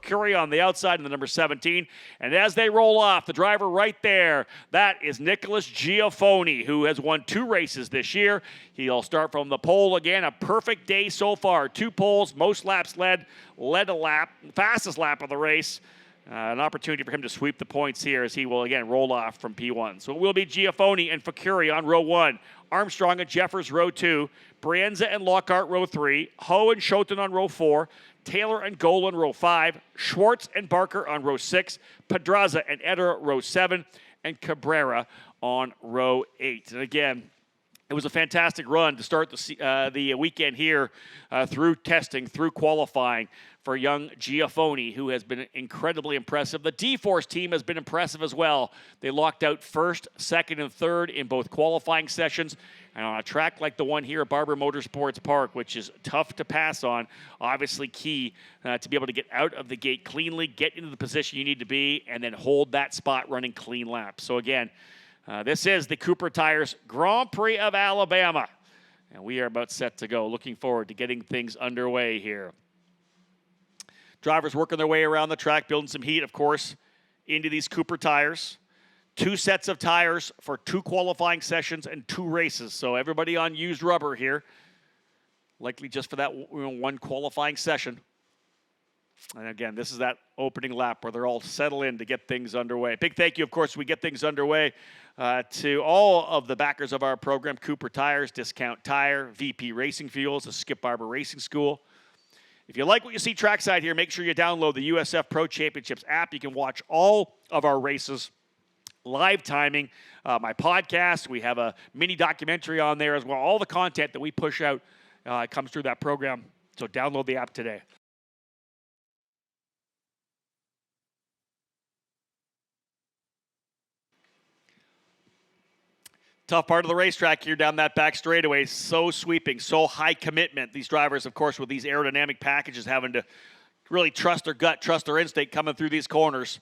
Curry on the outside in the number 17. And as they roll off, the driver right there, that is Nicholas Giaffoni, who has won 2 races this year. He'll start from the pole again. A perfect day so far. 2 poles, most laps led a lap, fastest lap of the race. An opportunity for him to sweep the points here as he will, again, roll off from P1. So it will be Giaffoni and Fakuri on row 1. Armstrong and Jeffers row 2. Brienza and Lockhart row 3. Ho and Schoten on row 4. Taylor and Golan row 5. Schwartz and Barker on row 6. Pedraza and Eder row 7. And Cabrera on row 8. And again, it was a fantastic run to start the weekend here through testing, through qualifying for young Giaffoni, who has been incredibly impressive. The D-Force team has been impressive as well. They locked out first, second, and third in both qualifying sessions. And on a track like the one here at Barber Motorsports Park, which is tough to pass on, obviously key to be able to get out of the gate cleanly, get into the position you need to be, and then hold that spot running clean laps. So again, this is the Cooper Tires Grand Prix of Alabama. And we are about set to go. Looking forward to getting things underway here. Drivers working their way around the track, building some heat, of course, into these Cooper tires. 2 sets of tires for 2 qualifying sessions and 2 races. So everybody on used rubber here, likely just for that 1 qualifying session. And again, this is that opening lap where they're all settled in to get things underway. Big thank you, of course, we get things underway to all of the backers of our program: Cooper Tires, Discount Tire, VP Racing Fuels, the Skip Barber Racing School. If you like what you see trackside here, make sure you download the USF Pro Championships app. You can watch all of our races, live timing, my podcast. We have a mini documentary on there as well. All the content that we push out comes through that program. So download the app today. Tough part of the racetrack here down that back straightaway. So sweeping, so high commitment. These drivers, of course, with these aerodynamic packages, having to really trust their gut, trust their instinct coming through these corners.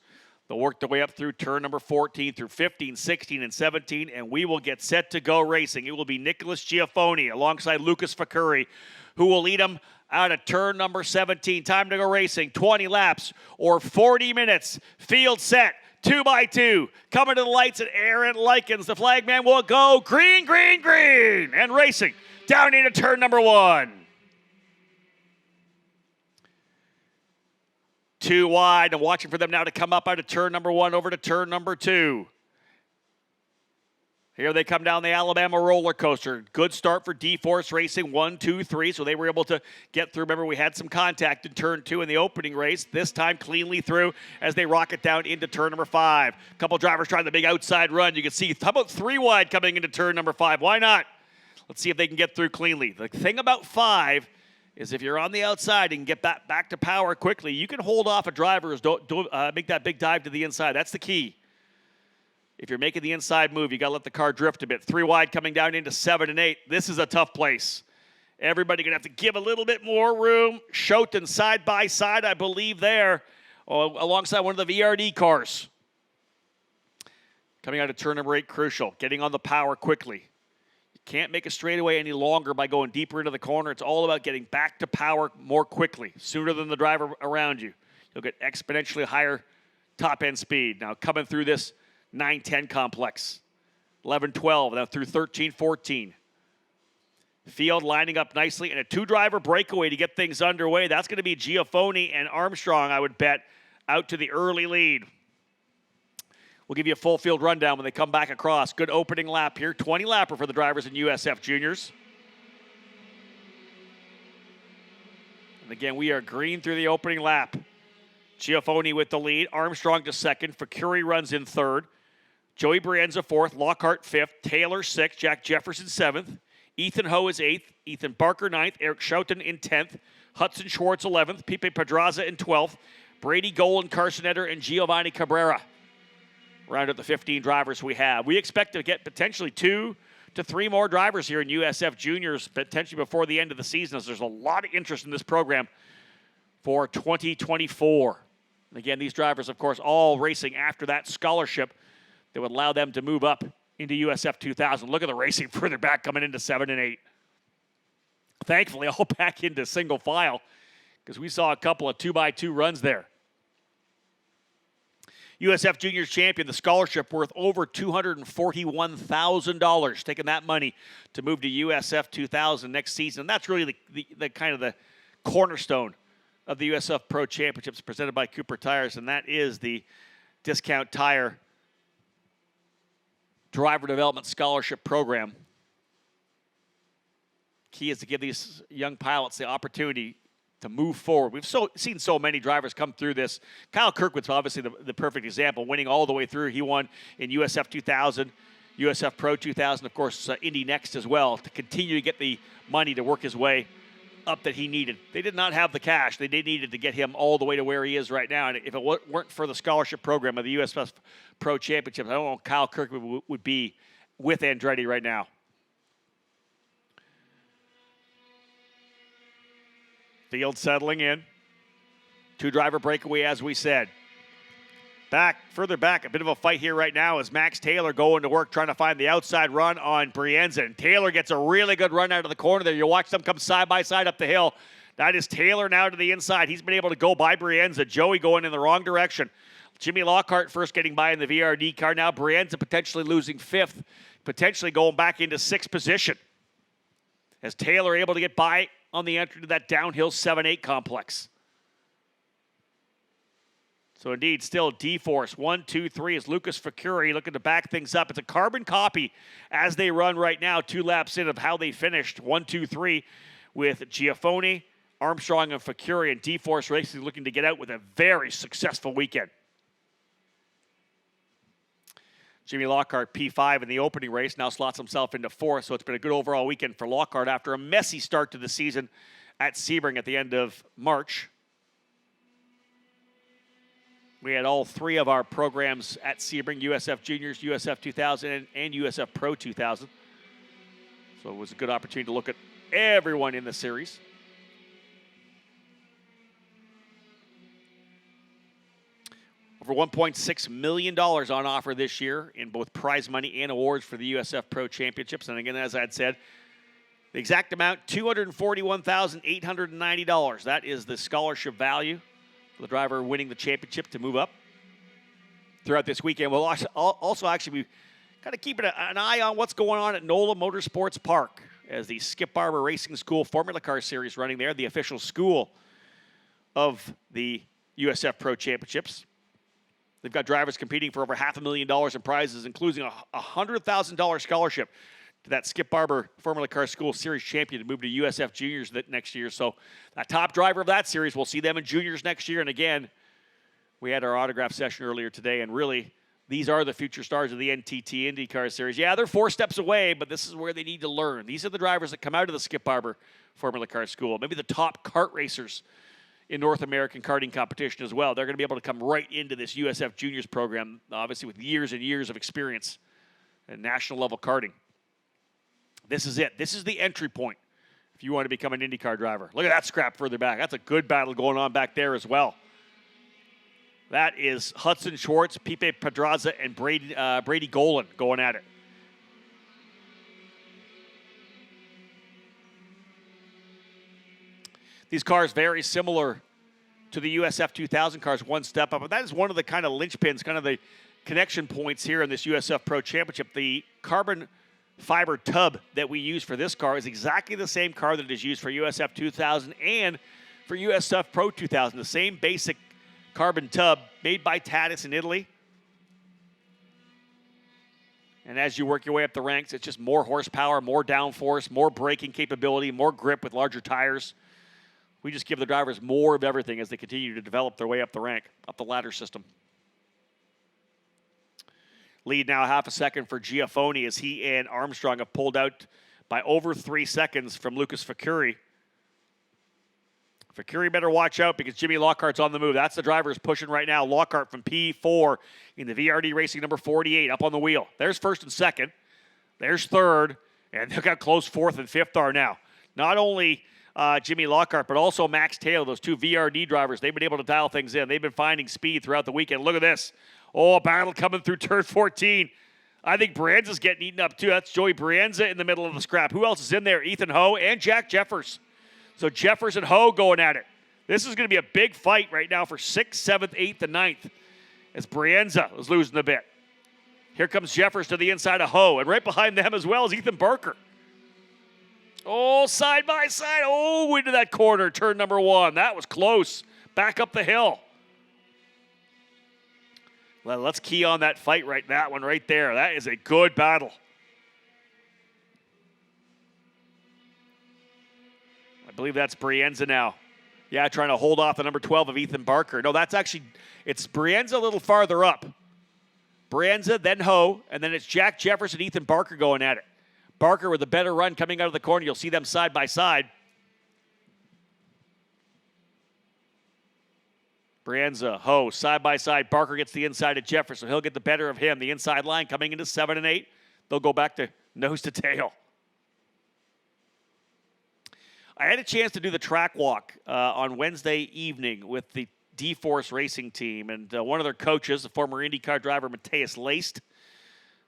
They'll work their way up through turn number 14, through 15, 16, and 17, and we will get set to go racing. It will be Nicholas Giaffoni alongside Lucas Fakuri, who will lead them out of turn number 17. Time to go racing. 20 laps or 40 minutes. Field set. 2x2, coming to the lights at Aaron Likens. The flagman will go green, green, green, and racing down into turn number 1. 2 wide, and watching for them now to come up out of turn number 1 over to turn number 2. Here they come down the Alabama roller coaster. Good start for D-Force Racing, 1, 2, 3, so they were able to get through. Remember, we had some contact in turn 2 in the opening race. This time cleanly through as they rocket down into turn number 5. A couple drivers trying the big outside run. You can see, how about 3 wide coming into turn number 5? Why not? Let's see if they can get through cleanly. The thing about 5 is if you're on the outside and get back to power quickly, you can hold off a driver who's don't make that big dive to the inside. That's the key. If you're making the inside move, you got to let the car drift a bit. 3 wide coming down into 7 and 8. This is a tough place. Everybody going to have to give a little bit more room. Schoten side by side, I believe, there, alongside one of the VRD cars. Coming out of turn number 8, crucial. Getting on the power quickly. You can't make a straightaway any longer by going deeper into the corner. It's all about getting back to power more quickly, sooner than the driver around you. You'll get exponentially higher top-end speed. Now, coming through this 9-10 complex. 11-12, now through 13-14. Field lining up nicely, and a 2-driver breakaway to get things underway. That's going to be Giaffoni and Armstrong, I would bet, out to the early lead. We'll give you a full field rundown when they come back across. Good opening lap here. 20-lapper for the drivers in USF Juniors. And again, we are green through the opening lap. Giaffoni with the lead. Armstrong to second. Fakuri runs in third. Joey Brienza fourth. Lockhart fifth. Taylor sixth. Jack Jefferson seventh. Ethan Ho is eighth. Ethan Barker ninth. Eric Schoten in 10th. Hudson Schwartz 11th. Pipe Pedraza in 12th. Brady Golan, Carson Eder, and Giovanni Cabrera round out the 15 drivers we have. We expect to get potentially 2 to 3 more drivers here in USF Juniors, potentially before the end of the season, as there's a lot of interest in this program for 2024. And again, these drivers, of course, all racing after that scholarship that would allow them to move up into USF 2000. Look at the racing further back coming into 7 and 8. Thankfully, all back into single file because we saw a couple of 2x2 runs there. USF Juniors champion, the scholarship worth over $241,000, taking that money to move to USF 2000 next season. And that's really the kind of the cornerstone of the USF Pro Championships presented by Cooper Tires, and that is the Discount Tire Driver Development Scholarship Program. Key is to give these young pilots the opportunity to move forward. We've seen so many drivers come through this. Kyle Kirkwood's obviously the perfect example, winning all the way through. He won in USF 2000, USF Pro 2000, of course, Indy Next as well, to continue to get the money to work his way up that he needed. They did not have the cash. They needed to get him all the way to where he is right now. And if it weren't for the scholarship program of the USF Pro Championships, I don't know Kyle Kirkwood would be with Andretti right now. Field settling in. Two-driver breakaway, as we said. Further back, a bit of a fight here right now as Max Taylor going to work trying to find the outside run on Brienza. And Taylor gets a really good run out of the corner there. You watch them come side by side up the hill. That is Taylor now to the inside. He's been able to go by Brienza. Joey going in the wrong direction. Jimmy Lockhart first getting by in the VRD car. Now Brienza potentially losing fifth, potentially going back into sixth position. As Taylor able to get by on the entry to that downhill 7-8 complex. So indeed, still D-Force, 1, 2, 3 is Lucas Facuri looking to back things up. It's a carbon copy as they run right now, 2 laps in of how they finished, 1, 2, 3 with Giafoni, Armstrong, and Facuri, and D-Force Racing looking to get out with a very successful weekend. Jimmy Lockhart, P5 in the opening race, now slots himself into 4th, so it's been a good overall weekend for Lockhart after a messy start to the season at Sebring at the end of March. We had all 3 of our programs at Sebring, USF Juniors, USF 2000, and USF Pro 2000. So it was a good opportunity to look at everyone in the series. Over $1.6 million on offer this year in both prize money and awards for the USF Pro Championships. And again, as I had said, the exact amount, $241,890. That is the scholarship value for the driver winning the championship to move up throughout this weekend. We'll also actually be kind of keeping an eye on what's going on at NOLA Motorsports Park as the Skip Barber Racing School Formula Car Series running there, the official school of the USF Pro Championships. They've got drivers competing for over $500,000 in prizes, including a $100,000 scholarship to that Skip Barber Formula Car School Series champion to move to USF Juniors next year. So that top driver of that series, we'll see them in Juniors next year. And again, we had our autograph session earlier today, and really, these are the future stars of the NTT IndyCar Series. Yeah, they're 4 steps away, but this is where they need to learn. These are the drivers that come out of the Skip Barber Formula Car School, maybe the top kart racers in North American karting competition as well. They're going to be able to come right into this USF Juniors program, obviously with years and years of experience in national level karting. This is it. This is the entry point if you want to become an IndyCar driver. Look at that scrap further back. That's a good battle going on back there as well. That is Hudson Schwartz, Pipe Pedraza, and Brady Golan going at it. These cars very similar to the USF 2000 cars, one step up. But that is one of the kind of linchpins, kind of the connection points here in this USF Pro Championship. The carbon fiber tub that we use for this car is exactly the same car that is used for USF 2000 and for USF Pro 2000. The same basic carbon tub made by Tatis in Italy. And as you work your way up the ranks, it's just more horsepower, more downforce, more braking capability, more grip with larger tires. We just give the drivers more of everything as they continue to develop their way up the rank, up the ladder system. Lead now half a second for Giafoni as he and Armstrong have pulled out by over 3 seconds from Lucas Facuri. Facuri better watch out because Jimmy Lockhart's on the move. That's the driver who's pushing right now. Lockhart from P4 in the VRD Racing number 48 up on the wheel. There's first and second. There's third. And look how close fourth and fifth are now. Not only Jimmy Lockhart, but also Max Taylor, those 2 VRD drivers. They've been able to dial things in. They've been finding speed throughout the weekend. Look at this. Oh, a battle coming through turn 14. I think Brienza's getting eaten up too. That's Joey Brienza in the middle of the scrap. Who else is in there? Ethan Ho and Jack Jeffers. So Jeffers and Ho going at it. This is going to be a big fight right now for 6th, 7th, 8th, and 9th as Brienza was losing a bit. Here comes Jeffers to the inside of Ho, and right behind them as well is Ethan Barker. Oh, side by side. Oh, into that corner, turn number 1. That was close. Back up the hill. Well, let's key on that fight that one right there. That is a good battle. I believe that's Brienza now. Yeah, trying to hold off the number 12 of Ethan Barker. No, it's Brienza a little farther up. Brienza, then Ho, and then it's Jack Jeffers and Ethan Barker going at it. Barker with a better run coming out of the corner. You'll see them side by side. Brienza, Ho, side by side. Barker gets the inside of Jeffers, so he'll get the better of him. The inside line coming into 7 and 8. They'll go back to nose to tail. I had a chance to do the track walk on Wednesday evening with the D-Force racing team, and one of their coaches, the former IndyCar driver Mateus Laced,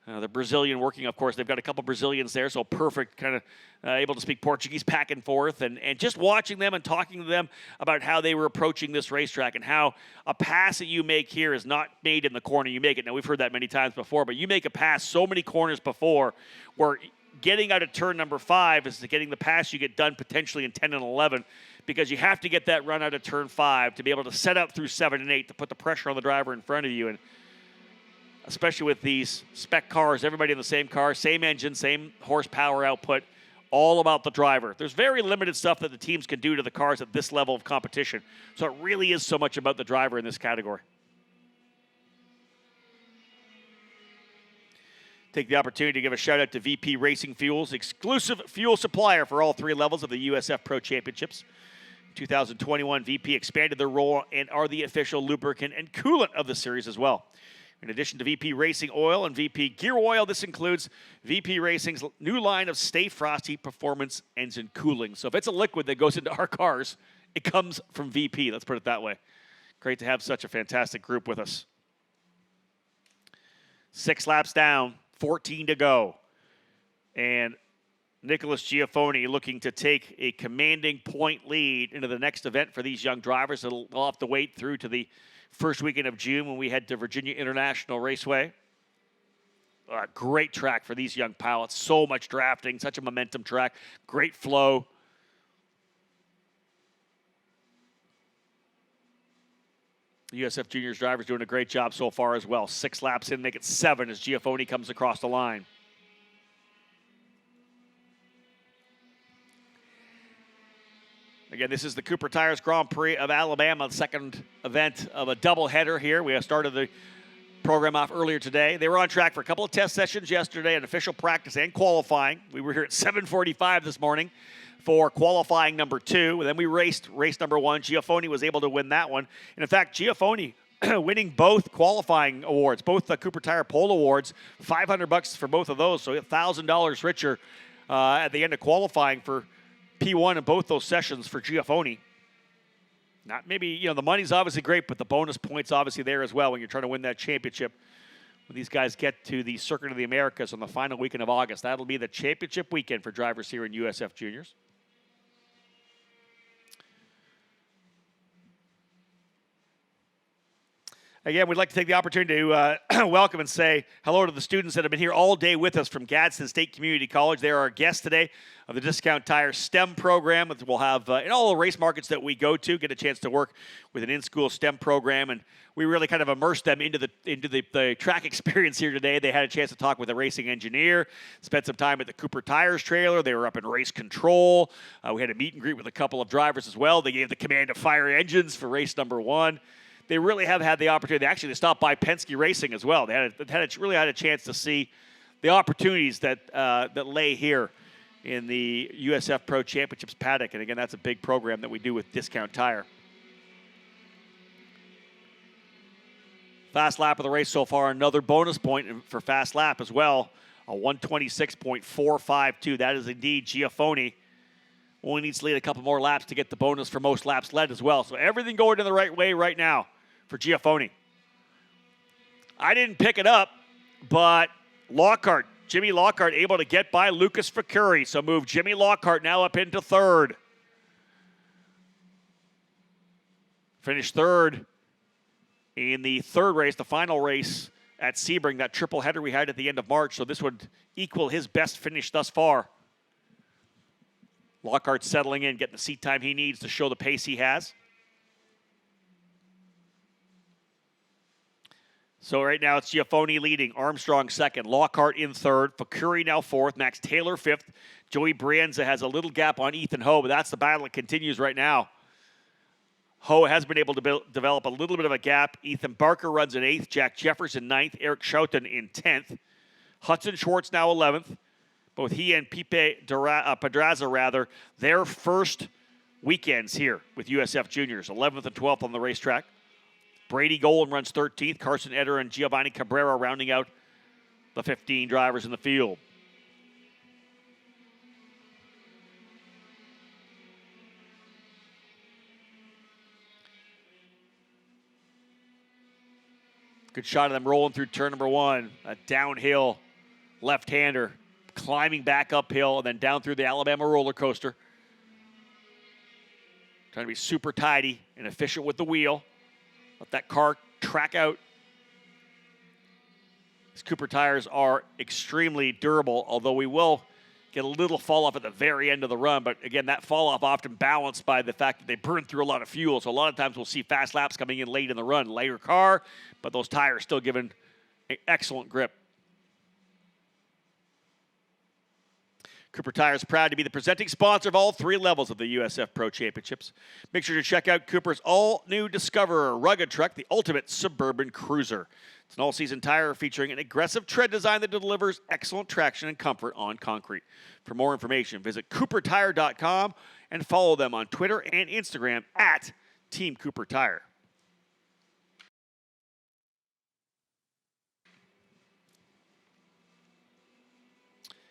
the Brazilian working, of course, they've got a couple Brazilians there, so perfect, kind of able to speak Portuguese back and forth, and just watching them and talking to them about how they were approaching this racetrack and how a pass that you make here is not made in the corner you make it. Now, we've heard that many times before, but you make a pass so many corners before where getting out of turn number 5 is getting the pass you get done potentially in 10 and 11, because you have to get that run out of turn 5 to be able to set up through 7 and 8 to put the pressure on the driver in front of you. And especially with these spec cars, everybody in the same car, same engine, same horsepower output, all about the driver. There's very limited stuff that the teams can do to the cars at this level of competition. So it really is so much about the driver in this category. Take the opportunity to give a shout out to VP Racing Fuels, exclusive fuel supplier for all 3 levels of the USF Pro Championships. In 2021, VP expanded their role and are the official lubricant and coolant of the series as well. In addition to VP Racing Oil and VP Gear Oil, this includes VP Racing's new line of Stay Frosty Performance Engine Cooling. So if it's a liquid that goes into our cars, it comes from VP. Let's put it that way. Great to have such a fantastic group with us. 6 laps down, 14 to go. And Nicholas Giaffoni looking to take a commanding point lead into the next event for these young drivers. They'll have to wait through to the first weekend of June when we head to Virginia International Raceway. Great track for these young pilots. So much drafting, such a momentum track. Great flow. The USF Juniors drivers doing a great job so far as well. 6 laps in, make it 7 as Giaffoni comes across the line. Again, this is the Cooper Tires Grand Prix of Alabama, the second event of a doubleheader here. We have started the program off earlier today. They were on track for a couple of test sessions yesterday, an official practice and qualifying. We were here at 7:45 this morning for qualifying number 2. And then we raced race number 1. Giaffoni was able to win that one. And in fact, Giaffoni winning both qualifying awards, both the Cooper Tire Pole Awards, $500 for both of those, so $1,000 richer at the end of qualifying for P1 in both those sessions for Giaffoni. Not maybe, the money's obviously great, but the bonus points obviously there as well when you're trying to win that championship. When these guys get to the Circuit of the Americas on the final weekend of August, that'll be the championship weekend for drivers here in USF Juniors. Again, we'd like to take the opportunity to welcome and say hello to the students that have been here all day with us from Gadsden State Community College. They are our guests today of the Discount Tire STEM program that we'll have in all the race markets that we go to, get a chance to work with an in-school STEM program, and we really kind of immersed them into the track experience here today. They had a chance to talk with a racing engineer, spent some time at the Cooper Tires trailer. They were up in race control. We had a meet and greet with a couple of drivers as well. They gave the command to fire engines for race number 1. They really have had the opportunity. Actually, they stopped by Penske Racing as well. They really had a chance to see the opportunities that lay here in the USF Pro Championships paddock. And again, that's a big program that we do with Discount Tire. Fast lap of the race so far. Another bonus point for fast lap as well. A 126.452. That is indeed Giaffoni. Only needs to lead a couple more laps to get the bonus for most laps led as well. So everything going in the right way right now for Giaffoni. I didn't pick it up, but Lockhart, Jimmy Lockhart, able to get by Lucas Facuri. So move Jimmy Lockhart now up into 3rd. Finished 3rd in the third race, the final race at Sebring, that triple header we had at the end of March. So this would equal his best finish thus far. Lockhart settling in, getting the seat time he needs to show the pace he has. So right now it's Giafoni leading, Armstrong second, Lockhart in third, Fakuri now fourth, Max Taylor fifth. Joey Brienza has a little gap on Ethan Ho, but that's the battle that continues right now. Ho has been able to develop a little bit of a gap. Ethan Barker runs in 8th, Jack Jeffers in 9th, Eric Schouten in 10th. Hudson Schwartz now 11th. Both he and Pedraza, their first weekends here with USF Juniors, 11th and 12th on the racetrack. Brady Golan runs 13th. Carson Eder and Giovanni Cabrera rounding out the 15 drivers in the field. Good shot of them rolling through turn number 1. A downhill left-hander climbing back uphill and then down through the Alabama roller coaster. Trying to be super tidy and efficient with the wheel. Let that car track out. These Cooper tires are extremely durable, although we will get a little fall off at the very end of the run. But again, that fall off often balanced by the fact that they burn through a lot of fuel. So a lot of times we'll see fast laps coming in late in the run. Lighter car, but those tires still giving excellent grip. Cooper Tires proud to be the presenting sponsor of all 3 levels of the USF Pro Championships. Make sure to check out Cooper's all-new Discoverer rugged truck, the ultimate suburban cruiser. It's an all-season tire featuring an aggressive tread design that delivers excellent traction and comfort on concrete. For more information, visit coopertire.com and follow them on Twitter and Instagram at Team Cooper Tire.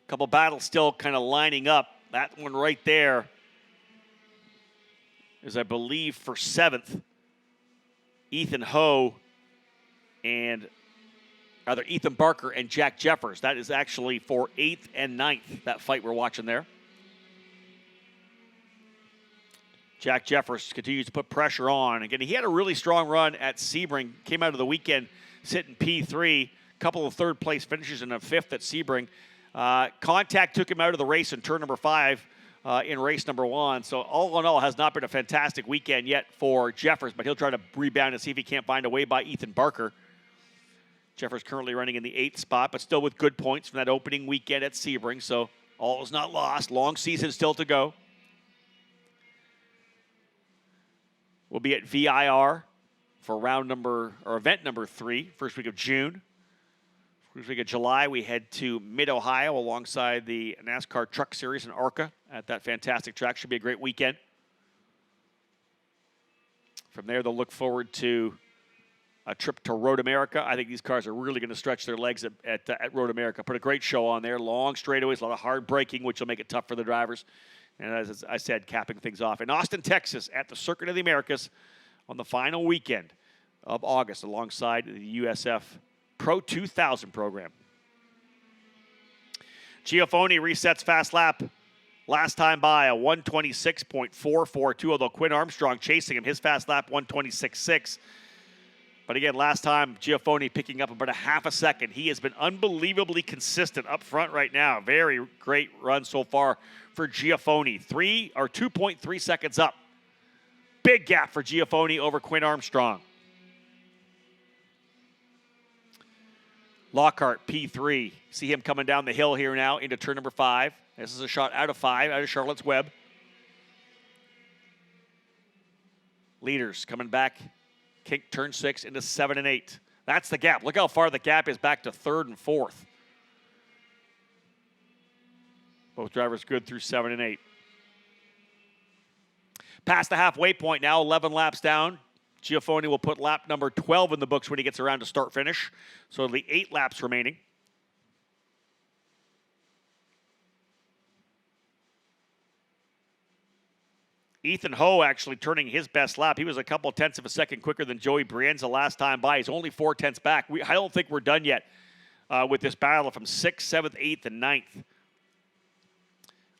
Couple battles still kind of lining up. That one right there is, I believe, for 7th. Ethan Barker and Jack Jeffers. That is actually for 8th and 9th, that fight we're watching there. Jack Jeffers continues to put pressure on. Again, he had a really strong run at Sebring. Came out of the weekend sitting P3. A couple of third-place finishes and a 5th at Sebring. Contact took him out of the race in turn number 5 in race number 1. So all in all, has not been a fantastic weekend yet for Jeffers, but he'll try to rebound and see if he can't find a way by Ethan Barker. Jeffers currently running in the 8th spot, but still with good points from that opening weekend at Sebring. So all is not lost. Long season still to go. We'll be at VIR for event number 3, first week of June. First week of July, we head to Mid-Ohio alongside the NASCAR Truck Series in ARCA at that fantastic track. Should be a great weekend. From there, they'll look forward to a trip to Road America. I think these cars are really going to stretch their legs at Road America. Put a great show on there. Long straightaways, a lot of hard braking, which will make it tough for the drivers. And as I said, capping things off in Austin, Texas at the Circuit of the Americas on the final weekend of August alongside the USF Pro 2000 program. Giafoni resets fast lap last time by a 126.442, although Quinn Armstrong chasing him. His fast lap 126.6. But again, last time, Giafoni picking up about a half a second. He has been unbelievably consistent up front right now. Very great run so far for Giafoni. 2.3 seconds up. Big gap for Giafoni over Quinn Armstrong. Lockhart, P3. See him coming down the hill here now into turn number 5. This is a shot out of 5, out of Charlotte's Web. Leaders coming back, turn 6 into 7 and 8. That's the gap. Look how far the gap is back to 3rd and 4th. Both drivers good through 7 and 8. Past the halfway point now, 11 laps down. Giafoni will put lap number 12 in the books when he gets around to start-finish. So it'll be 8 laps remaining. Ethan Ho actually turning his best lap. He was a couple tenths of a second quicker than Joey Brienza last time by. He's only 4 tenths back. I don't think we're done yet with this battle from 6th, 7th, 8th, and 9th.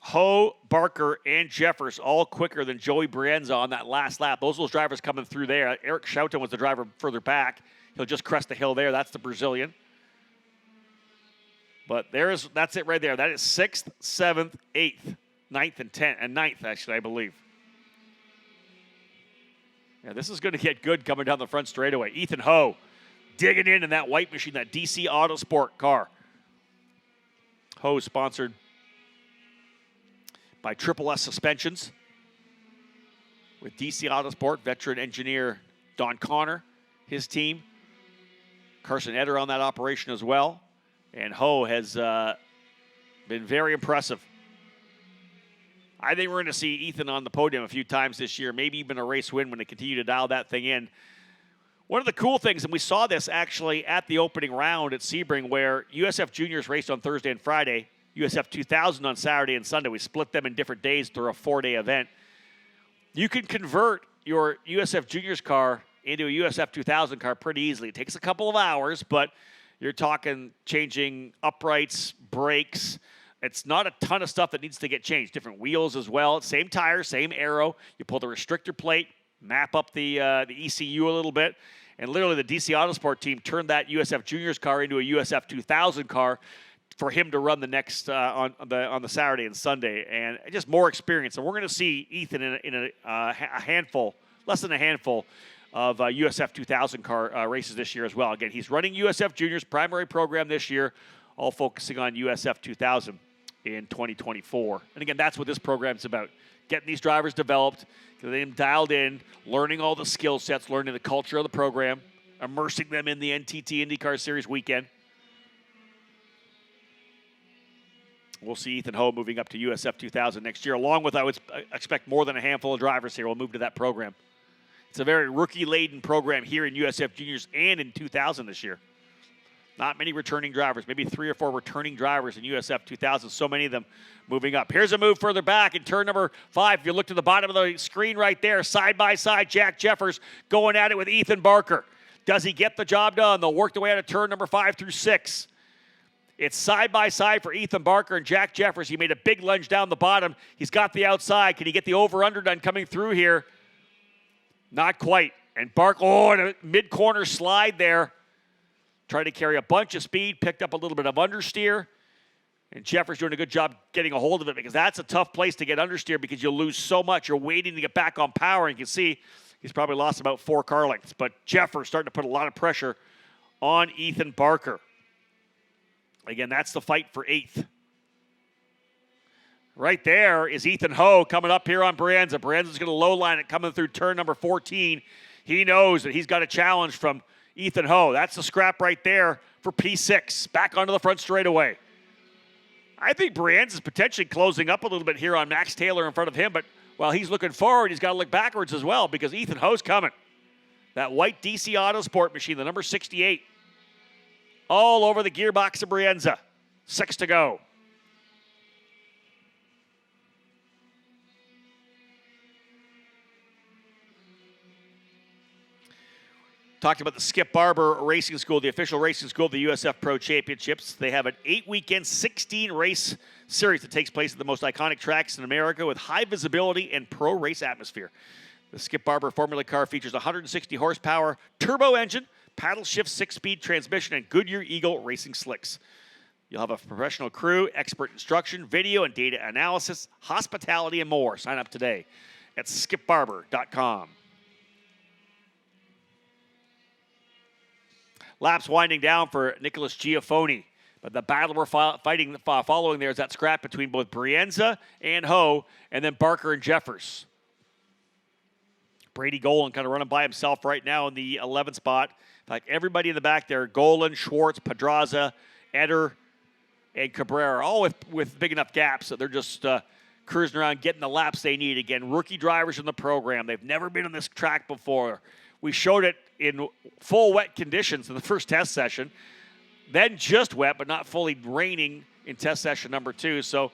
Ho, Barker, and Jeffers all quicker than Joey Brienza on that last lap. Those are those drivers coming through there. Eric Schouten was the driver further back. He'll just crest the hill there. That's the Brazilian. But that's it right there. That is 6th, 7th, 8th, 9th, and 10th, and 9th, actually, I believe. Yeah, this is going to get good coming down the front straightaway. Ethan Ho digging in that white machine, that DC Autosport car. Ho sponsored by Triple S Suspensions with DC Autosport, veteran engineer Don Connor, his team. Carson Eder on that operation as well. And Ho has been very impressive. I think we're going to see Ethan on the podium a few times this year, maybe even a race win when they continue to dial that thing in. One of the cool things, and we saw this actually at the opening round at Sebring, where USF Juniors raced on Thursday and Friday, USF 2000 on Saturday and Sunday. We split them in different days through a 4-day event. You can convert your USF Juniors car into a USF 2000 car pretty easily. It takes a couple of hours, but you're talking changing uprights, brakes. It's not a ton of stuff that needs to get changed. Different wheels as well. Same tire, same aero. You pull the restrictor plate, map up the ECU a little bit, and literally the DC Autosport team turned that USF Juniors car into a USF 2000 car for him to run the next on the Saturday and Sunday, and just more experience. And we're going to see Ethan in a handful, less than a handful, of USF 2000 car races this year as well. Again, he's running USF Juniors primary program this year, all focusing on USF 2000 in 2024. And again, that's what this program's about. Getting these drivers developed, getting them dialed in, learning all the skill sets, learning the culture of the program, immersing them in the NTT IndyCar Series weekend. We'll see Ethan Ho moving up to USF 2000 next year, along with, I would expect, more than a handful of drivers here will move to that program. It's a very rookie-laden program here in USF Juniors and in 2000 this year. Not many returning drivers, maybe 3 or 4 returning drivers in USF 2000, so many of them moving up. Here's a move further back in turn number 5. If you look to the bottom of the screen right there, side by side, Jack Jeffers going at it with Ethan Barker. Does he get the job done? They'll work their way out of turn number 5 through 6. It's side by side for Ethan Barker and Jack Jeffers. He made a big lunge down the bottom. He's got the outside. Can he get the over-under done coming through here? Not quite. And Barker, and a mid-corner slide there. Tried to carry a bunch of speed, picked up a little bit of understeer. And Jeffers doing a good job getting a hold of it, because that's a tough place to get understeer because you'll lose so much. You're waiting to get back on power. And you can see he's probably lost about 4 car lengths. But Jeffers starting to put a lot of pressure on Ethan Barker. Again, that's the fight for 8th. Right there is Ethan Ho coming up here on Brienza. Brienza's going to low line it coming through turn number 14. He knows that he's got a challenge from Ethan Ho. That's the scrap right there for P6. Back onto the front straightaway. I think Brienza's potentially closing up a little bit here on Max Taylor in front of him, but while he's looking forward, he's got to look backwards as well, because Ethan Ho's coming. That white DC Autosport machine, the number 68. All over the gearbox of Brienza. 6 to go. Talked about the Skip Barber Racing School, the official racing school of the USF Pro Championships. They have an 8-weekend, 16-race series that takes place at the most iconic tracks in America with high visibility and pro race atmosphere. The Skip Barber Formula car features a 160 horsepower turbo engine, paddle shift 6-speed transmission, and Goodyear Eagle racing slicks. You'll have a professional crew, expert instruction, video and data analysis, hospitality, and more. Sign up today at skipbarber.com. Laps winding down for Nicholas Giaffoni. But the battle we're following there is that scrap between both Brienza and Ho, and then Barker and Jeffers. Brady Golan kind of running by himself right now in the 11th spot. In fact, everybody in the back there, Golan, Schwartz, Pedraza, Eder, and Cabrera, all with big enough gaps that they're just cruising around getting the laps they need. Again, rookie drivers in the program. They've never been on this track before. We showed it in full wet conditions in the first test session, then just wet, but not fully raining in test session number 2. So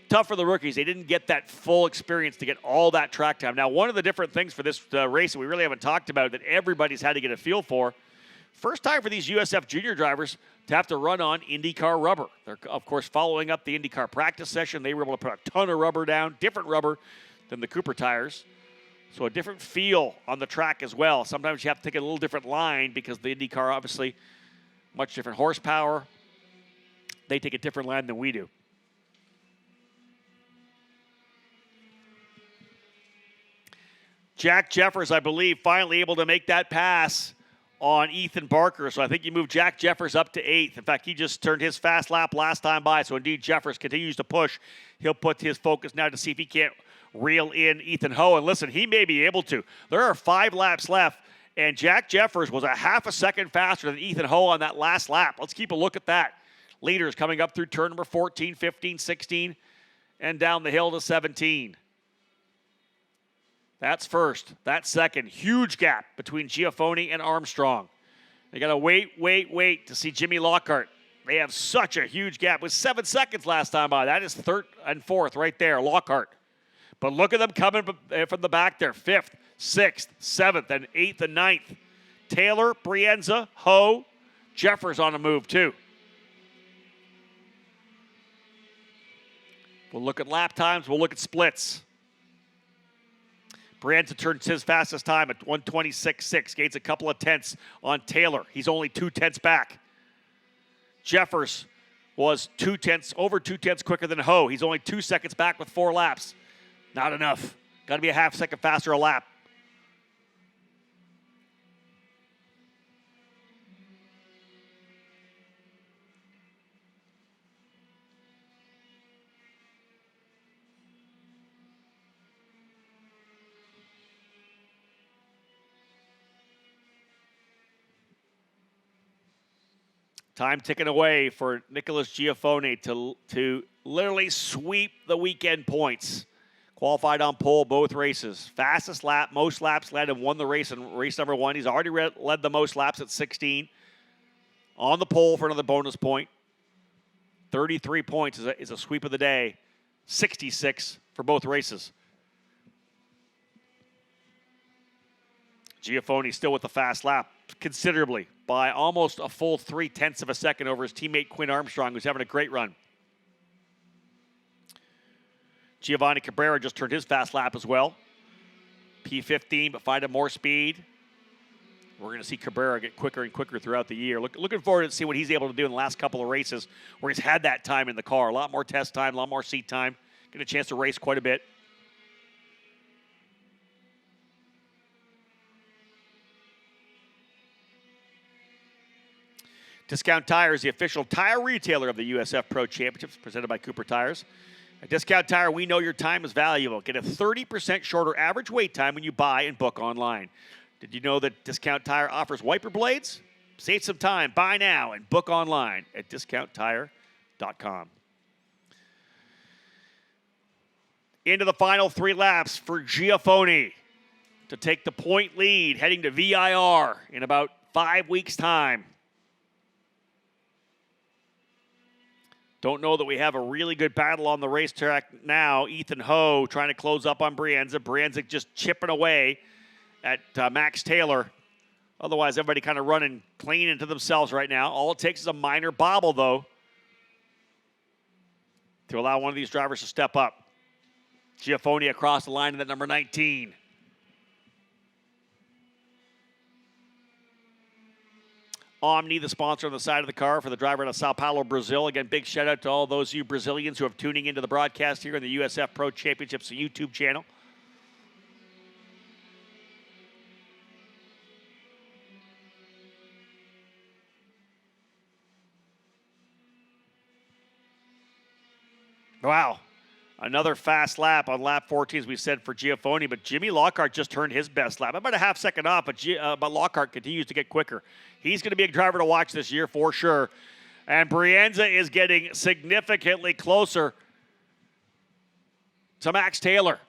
tough for the rookies. They didn't get that full experience to get all that track time. Now, one of the different things for this race that we really haven't talked about that everybody's had to get a feel for, First time for these USF junior drivers to have to run on IndyCar rubber. They're, of course, following up the IndyCar practice session. They were able to put a ton of rubber down, different rubber than the Cooper tires. So a different feel on the track as well. Sometimes you have to take a little different line because the IndyCar, obviously, much different horsepower. They take a different line than we do. Jack Jeffers, I believe, finally able to make that pass on Ethan Barker. So I think you move Jack Jeffers up to 8th. In fact, he just turned his fast lap last time by. So indeed, Jeffers continues to push. He'll put his focus now to see if he can't reel in Ethan Ho. And listen, he may be able to. There are 5 laps left, and Jack Jeffers was a half a second faster than Ethan Ho on that last lap. Let's keep a look at that. Leaders coming up through turn number 14, 15, 16, and down the hill to 17. That's first. That's second. Huge gap between Giafoni and Armstrong. They got to wait to see Jimmy Lockhart. They have such a huge gap. It was 7 seconds last time by. That is third and fourth right there, Lockhart. But look at them coming from the back there. 5th, 6th, 7th, and 8th and 9th. Taylor, Brienza, Ho, Jeffers on a move too. We'll look at lap times. We'll look at splits. Brienza turns his fastest time at 1:26.6. Gains a couple of tenths on Taylor. He's only 2 tenths back. Jeffers was over 2 tenths quicker than Ho. He's only 2 seconds back with 4 laps. Not enough. Got to be a half second faster a lap. Time ticking away for Nicholas Giafoni to literally sweep the weekend points. Qualified on pole both races. Fastest lap, most laps led, and won the race in race number 1. He's already led the most laps at 16. On the pole for another bonus point. 33 points is a sweep of the day. 66 for both races. Giafoni still with the fast lap considerably by almost a full 3 tenths of a second over his teammate Quinn Armstrong, who's having a great run. Giovanni Cabrera just turned his fast lap as well. P15, but finding more speed. We're going to see Cabrera get quicker and quicker throughout the year. Looking forward to see what he's able to do in the last couple of races where he's had that time in the car. A lot more test time, a lot more seat time. Get a chance to race quite a bit. Discount Tire is the official tire retailer of the USF Pro Championships, presented by Cooper Tires. At Discount Tire, we know your time is valuable. Get a 30% shorter average wait time when you buy and book online. Did you know that Discount Tire offers wiper blades? Save some time. Buy now and book online at discounttire.com. Into the final 3 laps for Giafoni to take the point lead, heading to VIR in about 5 weeks' time. Don't know that we have a really good battle on the racetrack now. Ethan Ho trying to close up on Brienza. Brienza just chipping away at Max Taylor. Otherwise, everybody kind of running clean into themselves right now. All it takes is a minor bobble, though, to allow one of these drivers to step up. Giafoni across the line in that number 19. Omni, the sponsor on the side of the car for the driver out of Sao Paulo, Brazil. Again, big shout out to all those of you Brazilians who are tuning into the broadcast here on the USF Pro Championships YouTube channel. Wow. Another fast lap on lap 14, as we said, for Giafoni, but Jimmy Lockhart just turned his best lap. About a half second off, but Lockhart continues to get quicker. He's going to be a driver to watch this year for sure. And Brienza is getting significantly closer to Max Taylor.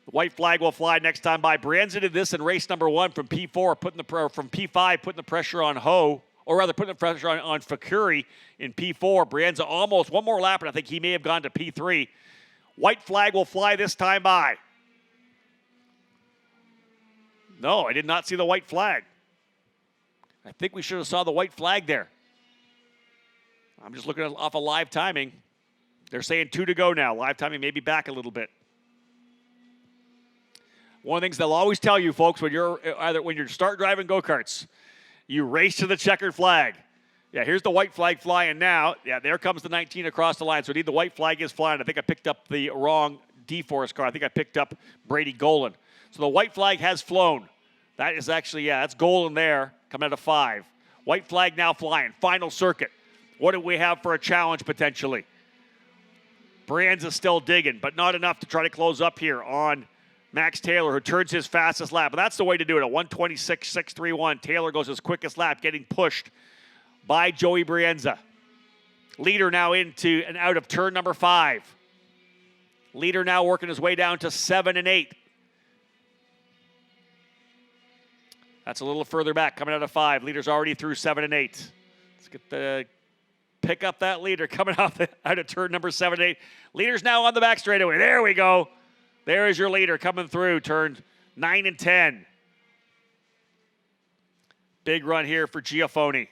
The white flag will fly next time by. Brienza did this in race number 1 from P4, from P5, putting the pressure on Ho. Or rather, putting the pressure on Fakuri in P4. Brienza almost one more lap, and I think he may have gone to P3. White flag will fly this time by. No, I did not see the white flag. I think we should have saw the white flag there. I'm just looking off of live timing. They're saying 2 to go now. Live timing may be back a little bit. One of the things they'll always tell you, folks, when you're start driving go-karts, you race to the checkered flag. Yeah, here's the white flag flying now. Yeah, there comes the 19 across the line. So indeed, the white flag is flying. I think I picked up the wrong D-Force car. I think I picked up Brady Golan. So the white flag has flown. That is actually, yeah, that's Golan there coming out of 5. White flag now flying. Final circuit. What do we have for a challenge potentially? Brienza's still digging, but not enough to try to close up here on Max Taylor, who turns his fastest lap. And that's the way to do it, a 1:26.631. Taylor goes his quickest lap, getting pushed by Joey Brienza. Leader now into and out of turn number 5. Leader now working his way down to 7 and 8. That's a little further back, coming out of 5. Leader's already through 7 and 8. Let's get pick up that leader coming out of turn number 7 and 8. Leader's now on the back straightaway. There we go. There is your leader coming through turn 9 and 10. Big run here for Giafoni.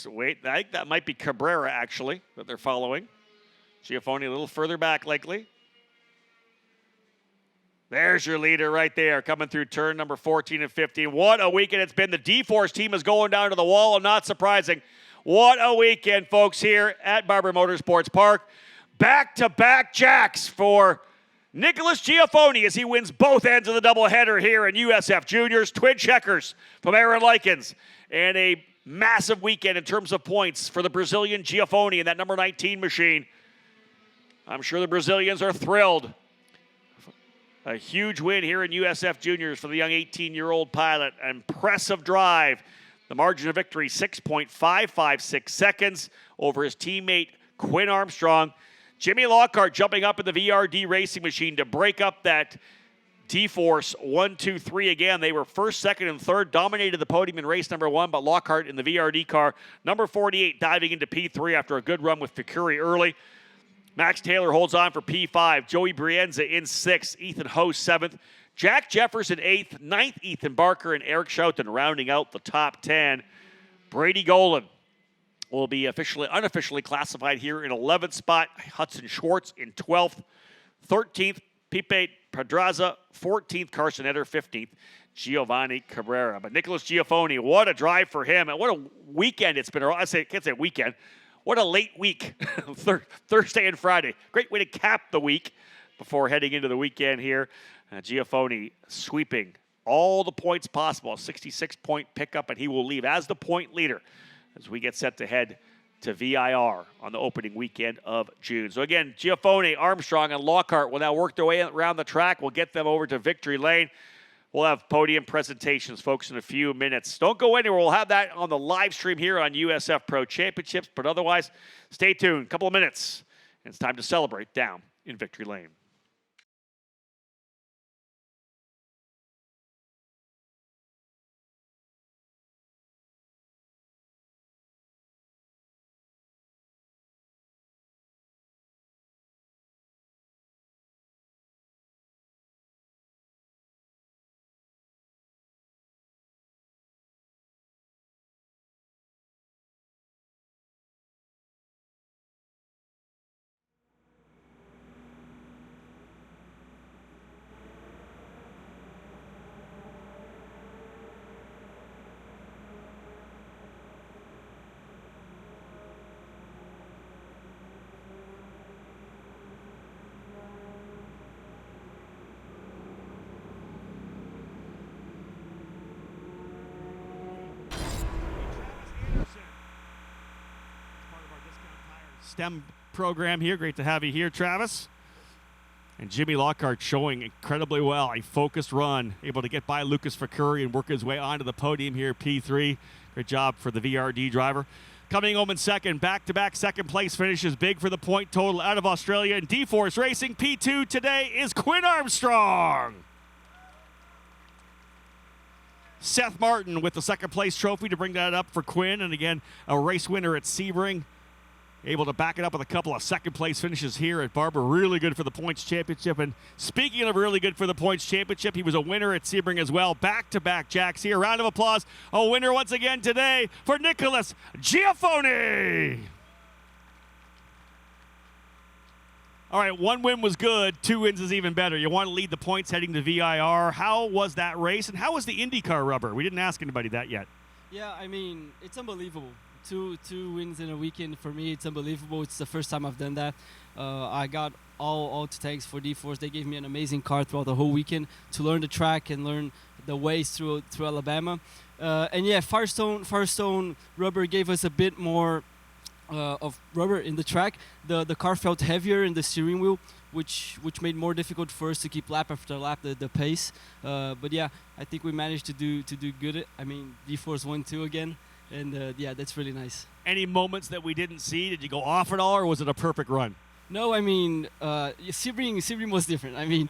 Wait, I think that might be Cabrera, actually, that they're following. Giafoni a little further back, likely. There's your leader right there, coming through turn number 14 and 15. What a weekend it's been. The D-Force team is going down to the wall, and not surprising. What a weekend, folks, here at Barber Motorsports Park. Back-to-back jacks for Nicholas Giafoni as he wins both ends of the doubleheader here in USF Juniors. Twin checkers from Aaron Likens. And a massive weekend in terms of points for the Brazilian Giafoni in that number 19 machine. I'm sure the Brazilians are thrilled. A huge win here in USF Juniors for the young 18-year-old pilot. An impressive drive. The margin of victory, 6.556 seconds over his teammate Quinn Armstrong. Jimmy Lockhart jumping up in the VRD racing machine to break up that D-Force 1, 2, 3 again. They were first, second, and third, dominated the podium in race number 1, but Lockhart in the VRD car, number 48, diving into P3 after a good run with Ficuri early. Max Taylor holds on for P5. Joey Brienza in 6th. Ethan Ho 7th. Jack Jefferson 8th. 9th, Ethan Barker and Eric Schouten rounding out the top 10. Brady Golan will be unofficially classified here in 11th spot. Hudson Schwartz in 12th. 13th, Pipe Pedraza. 14th, Carson Eder. 15th, Giovanni Cabrera. But Nicholas Giafoni, what a drive for him. And what a weekend it's been. I can't say weekend. What a late week, Thursday and Friday. Great way to cap the week before heading into the weekend here. Giafoni sweeping all the points possible, a 66-point pickup, and he will leave as the point leader as we get set to head to VIR on the opening weekend of June. So again, Giafoni, Armstrong, and Lockhart will now work their way around the track. We'll get them over to Victory Lane. We'll have podium presentations, folks, in a few minutes. Don't go anywhere. We'll have that on the live stream here on USF Pro Championships. But otherwise, stay tuned. A couple of minutes. And it's time to celebrate down in Victory Lane. STEM program here. Great to have you here, Travis. And Jimmy Lockhart showing incredibly well. A focused run, able to get by Lucas Ficuri and work his way onto the podium here, P3. Great job for the VRD driver. Coming home in second, back-to-back second place finishes big for the point total out of Australia. And D-Force Racing P2 today is Quinn Armstrong. Seth Martin with the second place trophy to bring that up for Quinn. And again, a race winner at Sebring able to back it up with a couple of second-place finishes here at Barber. Really good for the points championship. And speaking of really good for the points championship, he was a winner at Sebring as well. Back-to-back jacks here. Round of applause. A winner once again today for Nicholas Giaffoni. All right, 1 win was good. 2 wins is even better. You want to lead the points heading to VIR. How was that race, and how was the IndyCar rubber? We didn't ask anybody that yet. Yeah, I mean, it's unbelievable. Two wins in a weekend for me. It's unbelievable. It's the first time I've done that. I got all to thanks for D-Force. They gave me an amazing car throughout the whole weekend to learn the track and learn the ways through Alabama. And yeah, Firestone rubber gave us a bit more of rubber in the track. The car felt heavier in the steering wheel, which made more difficult for us to keep lap after lap the pace. But yeah, I think we managed to do good. I mean, D-Force 1-2 again, and yeah, that's really nice. Any moments that we didn't see? Did you go off at all, or was it a perfect run? No, I mean, Sebring was different. I mean,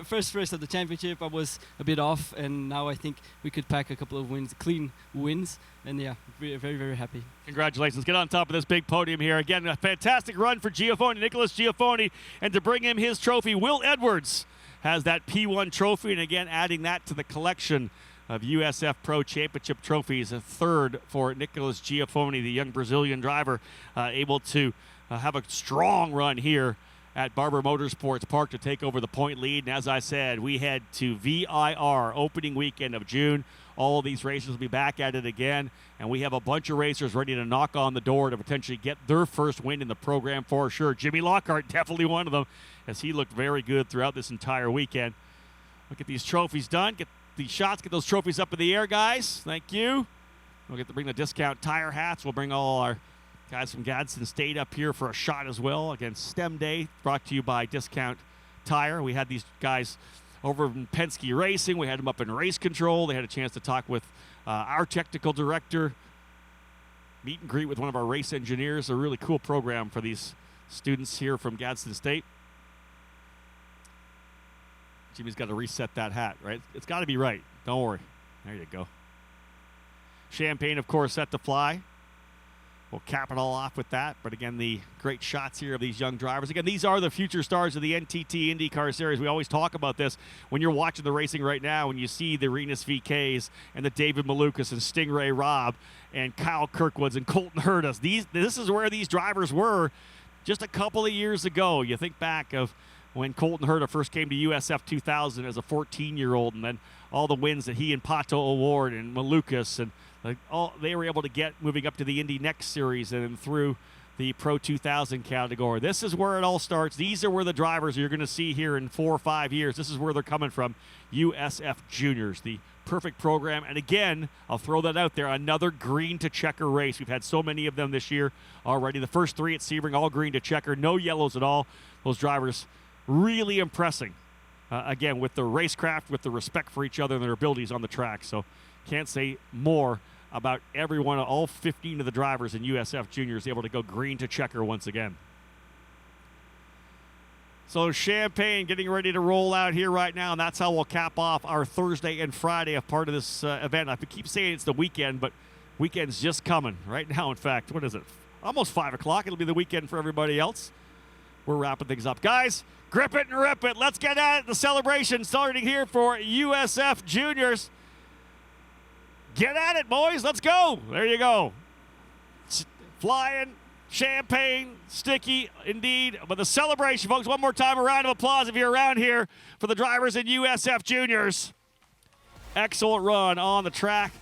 first race of the championship, I was a bit off, and now I think we could pack a couple of wins, clean wins, and yeah, very, very happy. Congratulations. Get on top of this big podium here. Again, a fantastic run for Giaffoni, Nicholas Giaffoni, and to bring him his trophy, Will Edwards has that P1 trophy, and again, adding that to the collection of USF Pro Championship trophies, a third for Nicholas Giaffoni, the young Brazilian driver, able to have a strong run here at Barber Motorsports Park to take over the point lead. And as I said, we head to VIR opening weekend of June. All of these races will be back at it again, and we have a bunch of racers ready to knock on the door to potentially get their first win in the program for sure. Jimmy Lockhart, definitely one of them, as he looked very good throughout this entire weekend. We'll get these trophies done, get these shots, get those trophies up in the air, guys. Thank you. We'll get to bring the discount tire hats. We'll bring all our guys from Gadsden State up here for a shot as well. Again, STEM Day brought to you by Discount Tire. We had these guys over in Penske Racing. We had them up in race control. They had a chance to talk with our technical director, meet and greet with one of our race engineers. A really cool program for these students here from Gadsden State. Jimmy's got to reset that hat, right? It's got to be right. Don't worry. There you go. Champagne, of course, set to fly. We'll cap it all off with that. But again, the great shots here of these young drivers. Again, these are the future stars of the NTT IndyCar Series. We always talk about this when you're watching the racing right now, when you see the Renus VKs and the David Malukas and Stingray Robb and Kyle Kirkwoods and Colton Hurtas. This is where these drivers were just a couple of years ago. You think back of when Colton Hurta first came to USF 2000 as a 14-year-old, and then all the wins that he and Pato Award and Malukas and all they were able to get moving up to the Indy Next Series and then through the Pro 2000 category. This is where it all starts. These are where the drivers you're going to see here in 4 or 5 years. This is where they're coming from. USF Juniors, the perfect program. And again, I'll throw that out there, another green to checker race. We've had so many of them this year already. The first 3 at Sebring, all green to checker, no yellows at all. Those drivers really impressing. Again, with the racecraft, with the respect for each other and their abilities on the track. So can't say more about everyone, all 15 of the drivers in USF Juniors able to go green to checker once again. So Champagne getting ready to roll out here right now, and that's how we'll cap off our Thursday and Friday of part of this event. I keep saying it's the weekend, but weekend's just coming right now. In fact, what is it? Almost 5 o'clock. It'll be the weekend for everybody else. We're wrapping things up. Guys, grip it and rip it. Let's get at it. The celebration starting here for USF Juniors. Get at it, boys. Let's go. There you go. Flying, champagne, sticky, indeed. But the celebration, folks, one more time, a round of applause if you're around here for the drivers in USF Juniors. Excellent run on the track.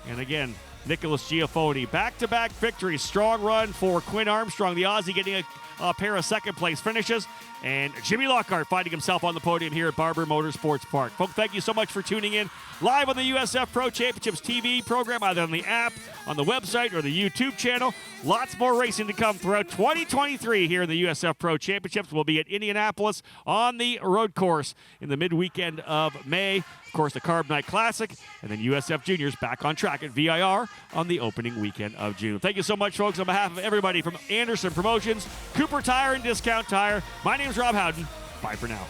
And again, Nicholas Giaffoni, back-to-back victories. Strong run for Quinn Armstrong, the Aussie, getting a pair of second-place finishes. And Jimmy Lockhart finding himself on the podium here at Barber Motorsports Park. Folks, thank you so much for tuning in live on the USF Pro Championships TV program, either on the app, on the website, or the YouTube channel. Lots more racing to come throughout 2023 here in the USF Pro Championships. We'll be at Indianapolis on the road course in the mid-weekend of May. Of course, the Carb Night Classic, and then USF Juniors back on track at VIR on the opening weekend of June. Thank you so much, folks, on behalf of everybody from Anderson Promotions, Cooper Tire, and Discount Tire. My name is Rob Howden. Bye for now.